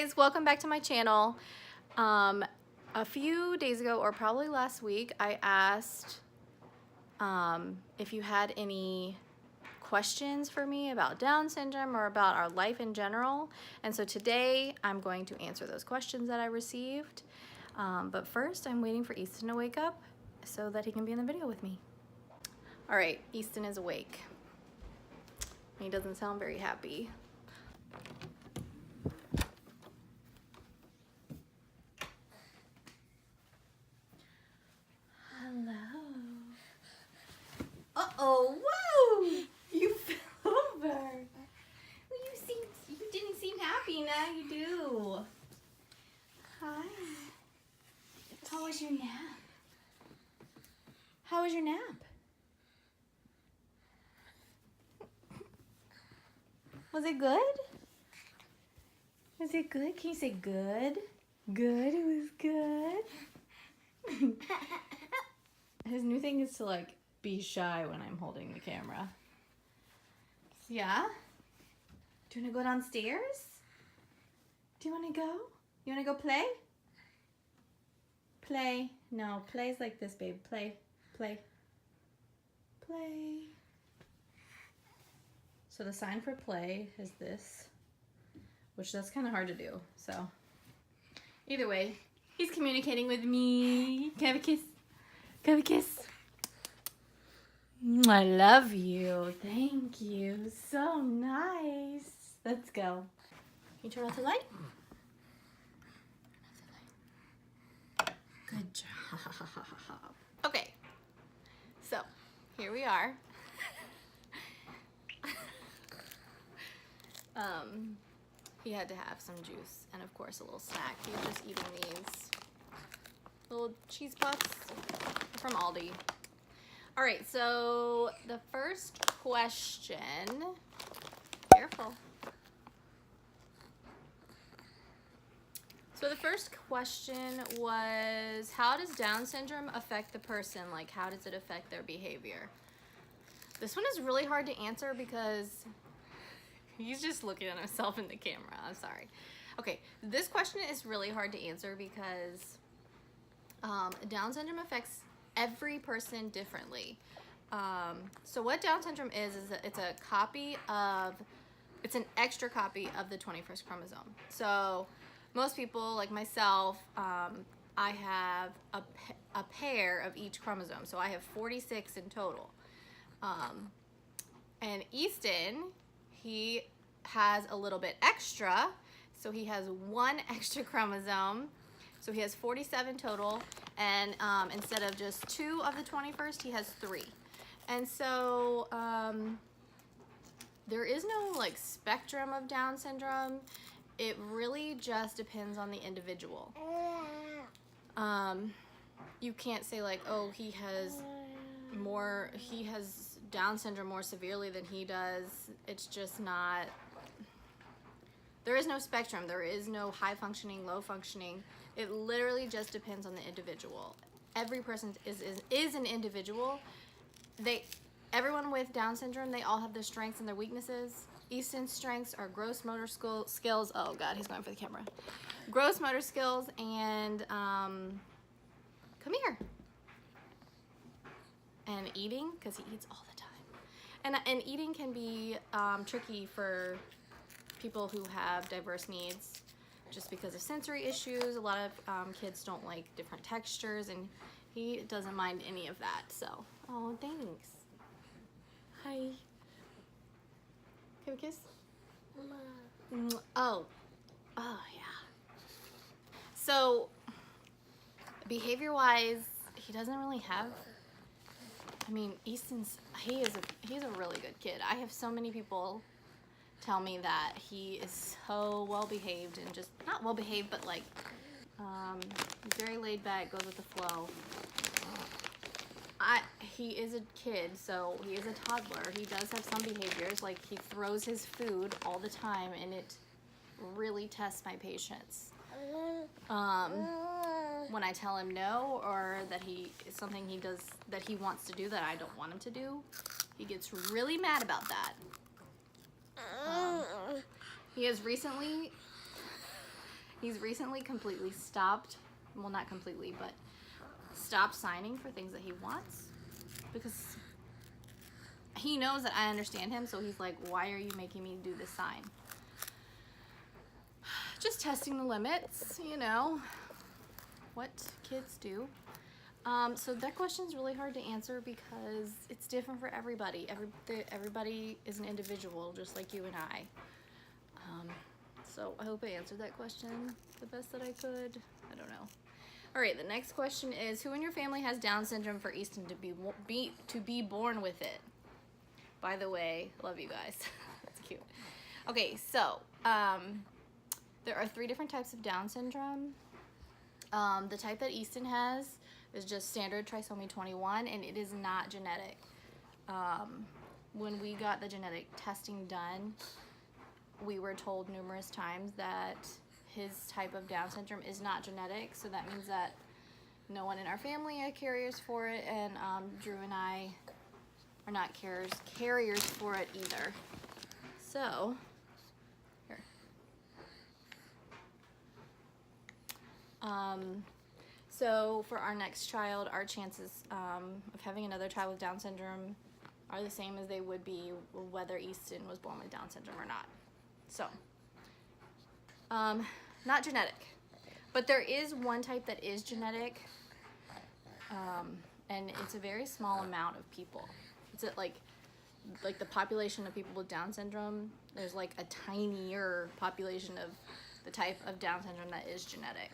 guys, welcome back to my channel. A few days ago, or probably last week, I asked if you had any questions for me about Down syndrome or about our life in general. And so today I'm going to answer those questions that I received. But first I'm waiting for Easton to wake up so that he can be in the video with me. All right, Easton is awake. He doesn't sound very happy. Hello. Uh-oh, whoa! You fell over. Well, you didn't seem happy, now you do. Hi. How was your nap? How was your nap? Was it good? Was it good? Can you say good? Good, it was good. His new thing is to like be shy when I'm holding the camera. Yeah? Do you want to go downstairs? Do you want to go? You want to go play? Play. No, play's like this, babe. Play. Play. Play. So the sign for play is this, which that's kind of hard to do. So either way, he's communicating with me. Can I have a kiss? Can I have a kiss? I love you. Thank you. So nice. Let's go. Can you turn off the light? Good job. Okay. So here we are. He had to have some juice and of course a little snack. He was just eating these little cheese puffs from Aldi. All right, so the first question, careful. So the first question was, how does Down syndrome affect the person? Like, how does it affect their behavior? This one is really hard to answer because he's just looking at himself in the camera. I'm sorry. Okay, this question is really hard to answer because Down syndrome affects every person differently. So what Down syndrome is that it's an extra copy of the 21st chromosome. So most people, like myself, I have a pair of each chromosome. So I have 46 in total. And Easton, he has a little bit extra. So he has one extra chromosome. So he has 47 total. And instead of just 2 of the 21st, he has 3. And so there is no like spectrum of Down syndrome. It really just depends on the individual. You can't say like, oh, he has Down syndrome more severely than he does. It's just not, there is no spectrum. There is no high functioning, low functioning. It literally just depends on the individual. Every person is an individual. Everyone with Down syndrome, they all have their strengths and their weaknesses. Easton's strengths are gross motor skills. Oh God, he's going for the camera. Gross motor skills and come here. And eating, because he eats all the time. And eating can be tricky for people who have diverse needs, just because of sensory issues. A lot of kids don't like different textures, and he doesn't mind any of that. So, oh, thanks. Hi. Can we kiss? Oh, yeah. So, behavior-wise, he doesn't really have. I mean, he's a really good kid. I have so many people tell me that he is so well behaved, and just not well behaved, but like he's very laid back, goes with the flow. He is a kid, so he is a toddler. He does have some behaviors, like he throws his food all the time, and it really tests my patience. When I tell him no, or that something he does that he wants to do that I don't want him to do, he gets really mad about that. He has recently He's recently completely stopped, well, not completely, but stopped signing for things that he wants because he knows that I understand him, so he's like, why are you making me do this sign? Just testing the limits, you know, what kids do. So that question is really hard to answer because it's different for everybody. Everybody is an individual, just like you and I. So I hope I answered that question the best that I could. I don't know. All right, the next question is, who in your family has Down syndrome for Easton to be born with it? By the way, love you guys. That's cute. Okay, so there are 3 different types of Down syndrome. The type that Easton has is just standard trisomy 21, and it is not genetic. When we got the genetic testing done, we were told numerous times that his type of Down syndrome is not genetic, so that means that no one in our family are carriers for it, and Drew and I are not carriers for it either. So, here. So for our next child, our chances of having another child with Down syndrome are the same as they would be whether Easton was born with Down syndrome or not. So, not genetic, but there is one type that is genetic, and it's a very small amount of people. It's like the population of people with Down syndrome, there's like a tinier population of the type of Down syndrome that is genetic.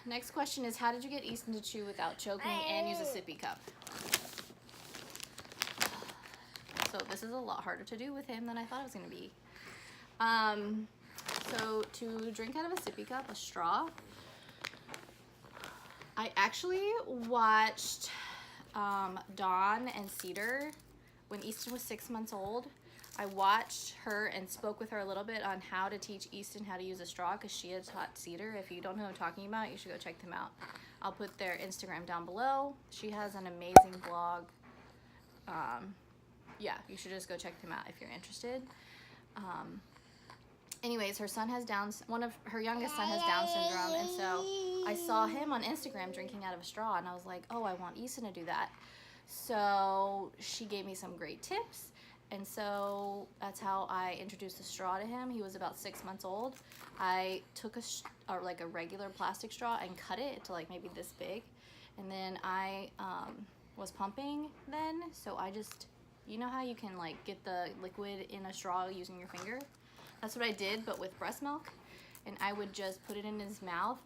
Next question is, how did you get Easton to chew without choking and use a sippy cup? So this is a lot harder to do with him than I thought it was going to be. So to drink out of a sippy cup, a straw, I actually watched Dawn and Cedar when Easton was 6 months old. I watched her and spoke with her a little bit on how to teach Easton how to use a straw because she had taught Cedar. If you don't know what I'm talking about, you should go check them out. I'll put their Instagram down below. She has an amazing blog. Yeah, you should just go check them out if you're interested. Anyways, her son has one of her youngest son has Down syndrome, and so I saw him on Instagram drinking out of a straw, and I was like, oh, I want Easton to do that. So she gave me some great tips. And so that's how I introduced the straw to him. He was about 6 months old. I took like a regular plastic straw and cut it to like maybe this big. And then I was pumping then. So I just, you know how you can like get the liquid in a straw using your finger? That's what I did, but with breast milk. And I would just put it in his mouth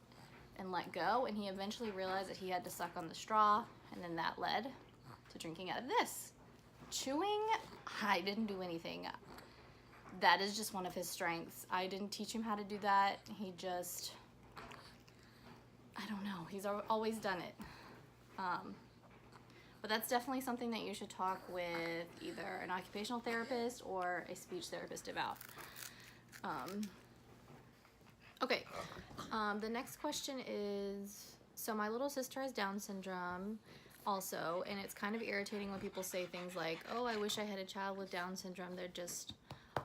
and let go. And he eventually realized that he had to suck on the straw. And then that led to drinking out of this. Chewing, I didn't do anything. That is just one of his strengths. I didn't teach him how to do that. He just, I don't know. He's always done it. But that's definitely something that you should talk with either an occupational therapist or a speech therapist about. Okay. The next question is, so my little sister has Down syndrome also, and it's kind of irritating when people say things like, oh, I wish I had a child with Down syndrome. They're just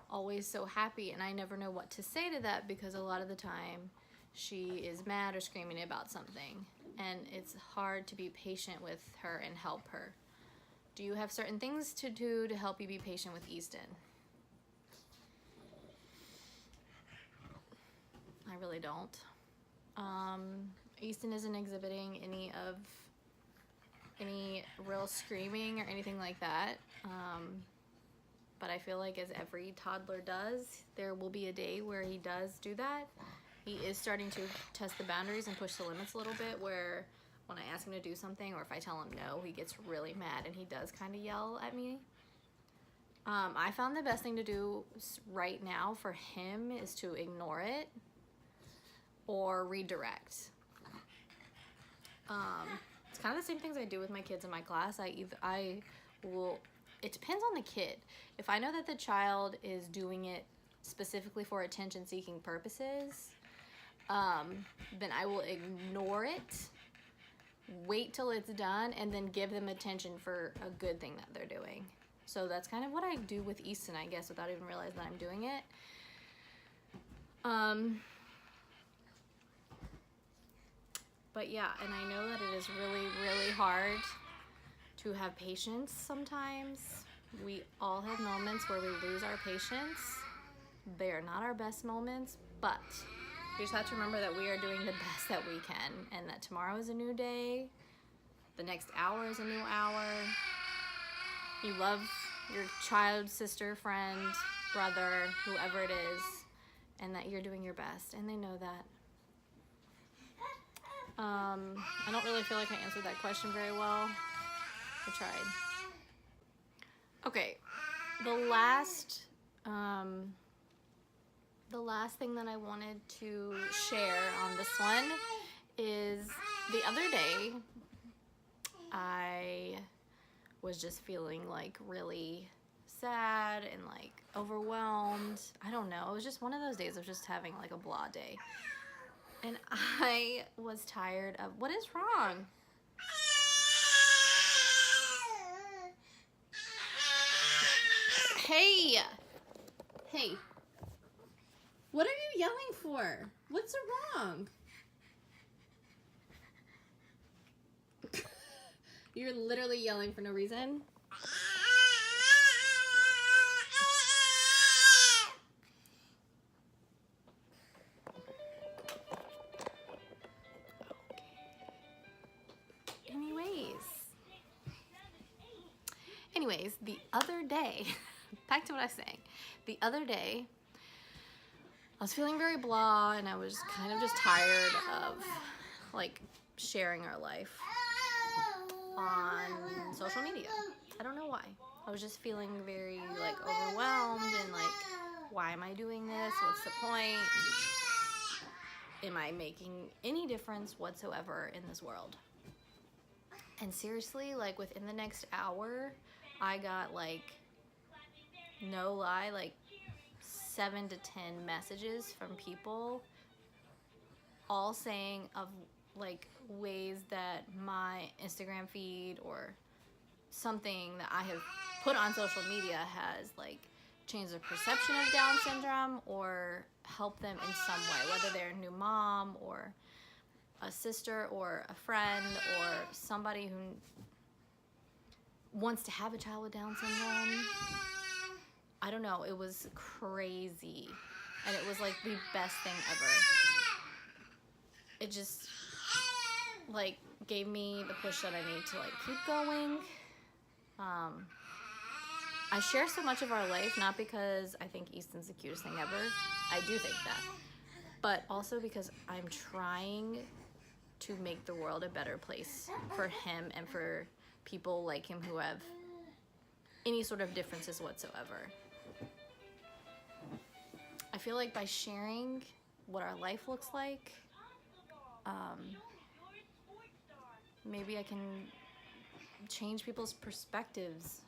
always so happy, and I never know what to say to that because a lot of the time she is mad or screaming about something, and it's hard to be patient with her and help her. Do you have certain things to do to help you be patient with Easton? I really don't. Easton isn't exhibiting any real screaming or anything like that, but I feel like as every toddler does, there will be a day where he does do that. He is starting to test the boundaries and push the limits a little bit, where when I ask him to do something or if I tell him no, he gets really mad and he does kind of yell at me. I found the best thing to do right now for him is to ignore it or redirect. It's kind of the same things I do with my kids in my class. I will, it depends on the kid. If I know that the child is doing it specifically for attention-seeking purposes, then I will ignore it, wait till it's done, and then give them attention for a good thing that they're doing. So that's kind of what I do with Easton, I guess, without even realizing that I'm doing it. But yeah, and I know that it is really, really hard to have patience sometimes. We all have moments where we lose our patience. They are not our best moments, but we just have to remember that we are doing the best that we can, and that tomorrow is a new day. The next hour is a new hour. You love your child, sister, friend, brother, whoever it is, and that you're doing your best, and they know that. I don't really feel like I answered that question very well. I tried. Okay, the last thing that I wanted to share on this one is the other day I was just feeling like really sad and like overwhelmed. I don't know. It was just one of those days of just having like a blah day. And I was tired of, what is wrong? Hey! Hey. What are you yelling for? What's wrong? You're literally yelling for no reason. Anyways, the other day, back to what I was saying. The other day, I was feeling very blah, and I was kind of just tired of like sharing our life on social media. I don't know why. I was just feeling very like overwhelmed and like, why am I doing this? What's the point? Am I making any difference whatsoever in this world? And seriously, like within the next hour, I got like, no lie, like 7 to 10 messages from people all saying of like ways that my Instagram feed or something that I have put on social media has like changed their perception of Down syndrome or helped them in some way, whether they're a new mom or a sister or a friend or somebody who wants to have a child with Down syndrome. I don't know, it was crazy, and it was like the best thing ever. It just like gave me the push that I need to like keep going. I share so much of our life, not because I think Easton's the cutest thing ever. I do think that, but also because I'm trying to make the world a better place for him and for people like him who have any sort of differences whatsoever. I feel like by sharing what our life looks like, maybe I can change people's perspectives.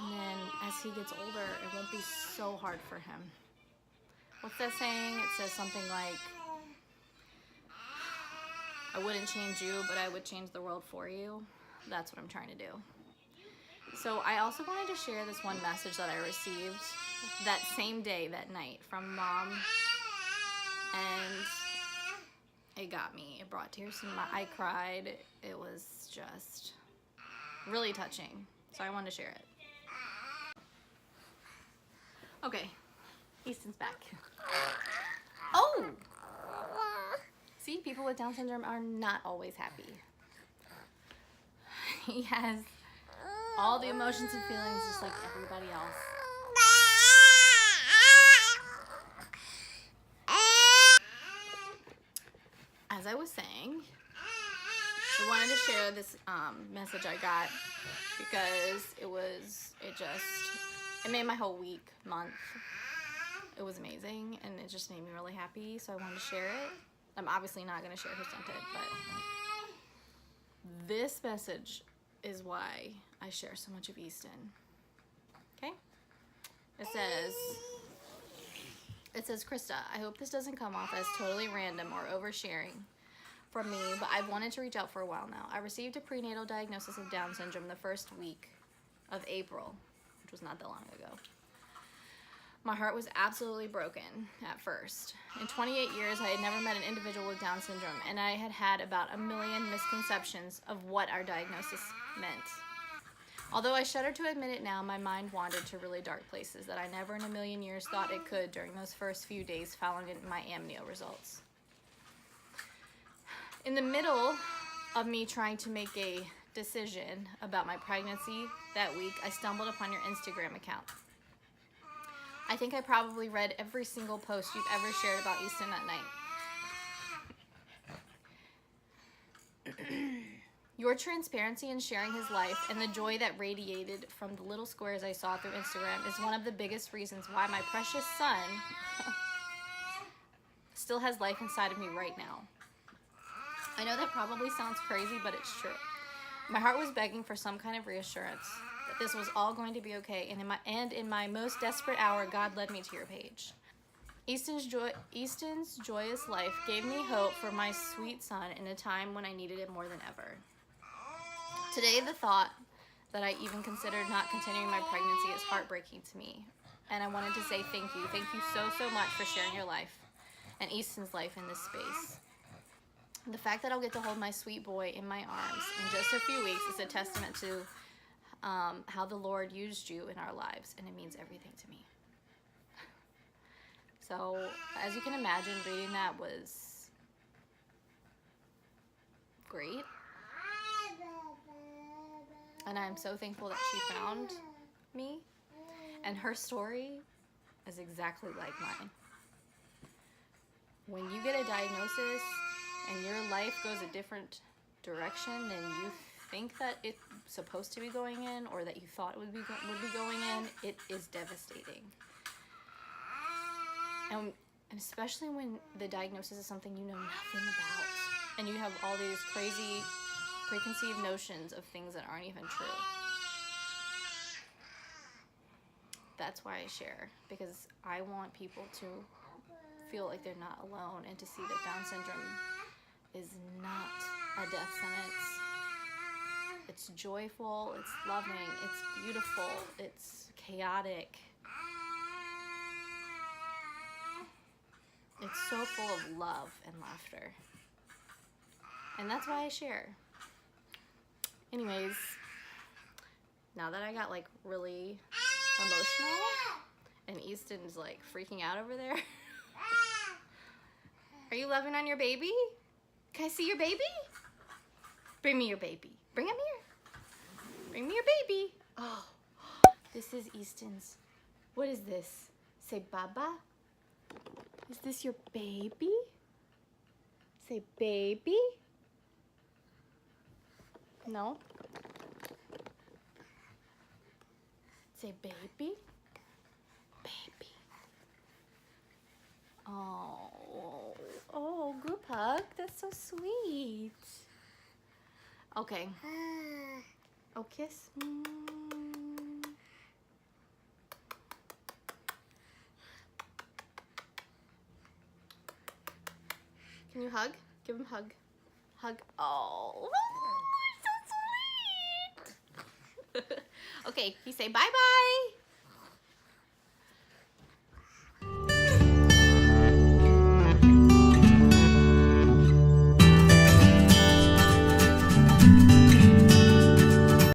And then as he gets older, it won't be so hard for him. What's that saying? It says something like, I wouldn't change you, but I would change the world for you. That's what I'm trying to do. So I also wanted to share this one message that I received that same day, that night, from Mom. And it got me. It brought tears to my eyes. I cried. It was just really touching. So I wanted to share it. Okay, Easton's back. Oh! See, people with Down syndrome are not always happy. He has all the emotions and feelings just like everybody else. As I was saying, I wanted to share this message I got because it made my whole week, month. It was amazing, and it just made me really happy, so I wanted to share it. I'm obviously not going to share who sent it, but this message is why I share so much of Easton. Okay? It says, Krista, I hope this doesn't come off as totally random or oversharing from me, but I've wanted to reach out for a while now. I received a prenatal diagnosis of Down syndrome the first week of April, which was not that long ago. My heart was absolutely broken at first. In 28 years, I had never met an individual with Down syndrome, and I had had about 1 million misconceptions of what our diagnosis meant. Although I shudder to admit it now, my mind wandered to really dark places that I never in a million years thought it could during those first few days following my amnio results. In the middle of me trying to make a decision about my pregnancy that week, I stumbled upon your Instagram account. I think I probably read every single post you've ever shared about Easton that night. Your transparency in sharing his life and the joy that radiated from the little squares I saw through Instagram is one of the biggest reasons why my precious son still has life inside of me right now. I know that probably sounds crazy, but it's true. My heart was begging for some kind of reassurance that this was all going to be okay, and in my most desperate hour, God led me to your page. Easton's joyous life gave me hope for my sweet son in a time when I needed it more than ever. Today, the thought that I even considered not continuing my pregnancy is heartbreaking to me, and I wanted to say thank you. Thank you so, so much for sharing your life and Easton's life in this space. The fact that I'll get to hold my sweet boy in my arms in just a few weeks is a testament to how the Lord used you in our lives, and it means everything to me. So, as you can imagine, reading that was great. And I'm so thankful that she found me, and her story is exactly like mine. When you get a diagnosis and your life goes a different direction than you think that it's supposed to be going in, or that you thought it would be going in, it is devastating. And especially when the diagnosis is something you know nothing about, and you have all these crazy preconceived notions of things that aren't even true. That's why I share, because I want people to feel like they're not alone, and to see that Down syndrome is not a death sentence. It's joyful, it's loving, it's beautiful, it's chaotic. It's so full of love and laughter. And that's why I share. Anyways, now that I got like really emotional and Easton's like freaking out over there. Are you loving on your baby? Can I see your baby? Bring me your baby. Bring him here. Bring me your baby. Oh, this is Easton's. What is this? Say Baba. Is this your baby? Say baby. No. Say baby. Baby. Oh, group hug. That's so sweet. Okay. Oh, kiss. Can you hug? Give him a hug. Hug. Oh, so sweet. Okay, you say bye-bye.